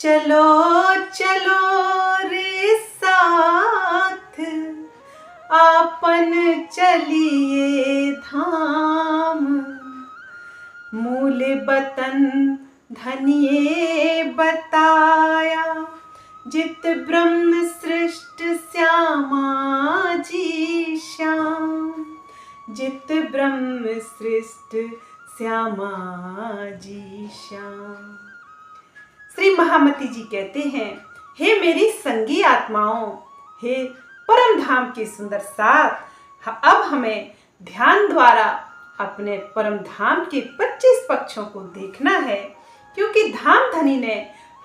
चलो चलो रे साथ आपन चलिए धाम। मूल बतन धनिये बताया जित ब्रह्म सृष्ट श्यामा जी श्याम। जित ब्रह्म सृष्ट श्यामा जी श्याम। श्री महामती जी कहते हैं, हे मेरी संगी आत्माओं, हे परम धाम के सुंदर साथ, अब हमें ध्यान द्वारा अपने परम धाम के 25 पक्षों को देखना है, क्योंकि धाम धनी ने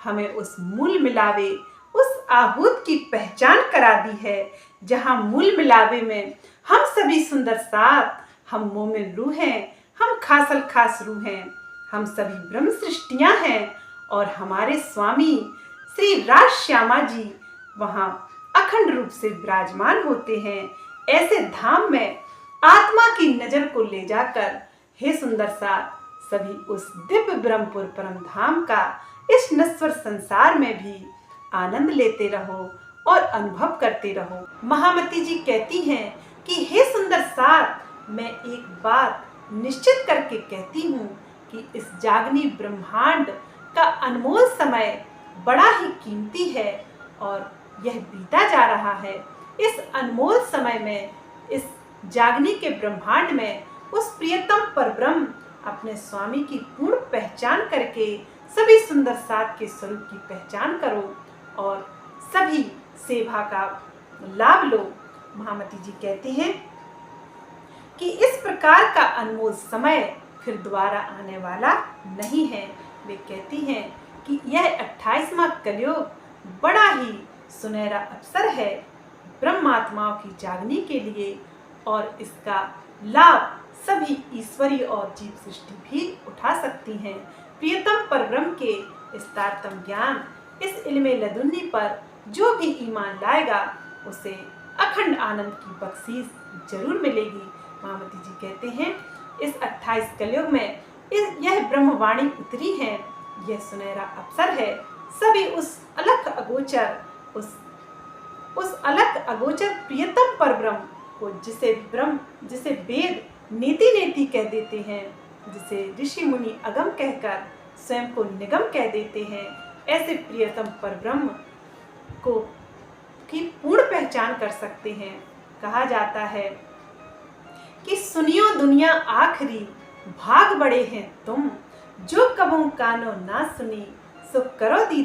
हमें उस मूल मिलावे, उस आहूत की पहचान करा दी है, जहां मूल मिलावे में हम सभी सुंदर साथ, हम मोमिन रूह हैं, हम खासल खास रूह हैं, हम सभी ब्रह्म सृष्टियां हैं और हमारे स्वामी श्री राज श्यामा जी वहां अखंड रूप से विराजमान होते हैं। ऐसे धाम में आत्मा की नजर को ले जाकर हे सुंदर साथ, सभी उस दिव्य ब्रह्मपुर परम धाम का इस नश्वर संसार में भी आनंद लेते रहो और अनुभव करते रहो। महामती जी कहती हैं कि हे सुंदर साथ, मैं एक बात निश्चित करके कहती हूँ कि इस जागनी ब्रह्मांड का अनमोल समय बड़ा ही कीमती है और यह बीता जा रहा है। इस अनमोल समय में, इस जागनी के ब्रह्मांड में उस प्रियतम परब्रह्म अपने स्वामी की पूर्ण पहचान करके सभी सुंदर साथ के स्वरूप की पहचान करो और सभी सेवा का लाभ लो। महामती जी कहते हैं कि इस प्रकार का अनमोल समय फिर दोबारा आने वाला नहीं है। वे कहती हैं कि यह 28वां कलयुग बड़ा ही सुनहरा अवसर है ब्रह्मात्माओं की जागने के लिए और इसका लाभ सभी ईश्वरी और जीव सृष्टि भी उठा सकती हैं। प्रियतम परब्रह्म के इस तारतम ज्ञान, इस इल्मे लदुन्नी पर जो भी ईमान लाएगा उसे अखंड आनंद की बख्शीश जरूर मिलेगी। महामती जी कहते हैं, इस 28 कलयुग में यह ब्रह्मवाणी उतरी है, यह सुनहरा अवसर है। सभी उस अलख अगोचर, उस अलख अगोचर प्रियतम परब्रह्म को, जिसे वेद नेति नेति कह देते हैं, जिसे ऋषि मुनि अगम कहकर स्वयं को निगम कह देते हैं, ऐसे प्रियतम परब्रह्म को की पूर्ण पहचान कर सकते हैं। कहा जाता है कि सुनियो दुनिया आखिरी, भाग बड़े हैं तुम, जो कबू कानो ना सुनी, सो करो दी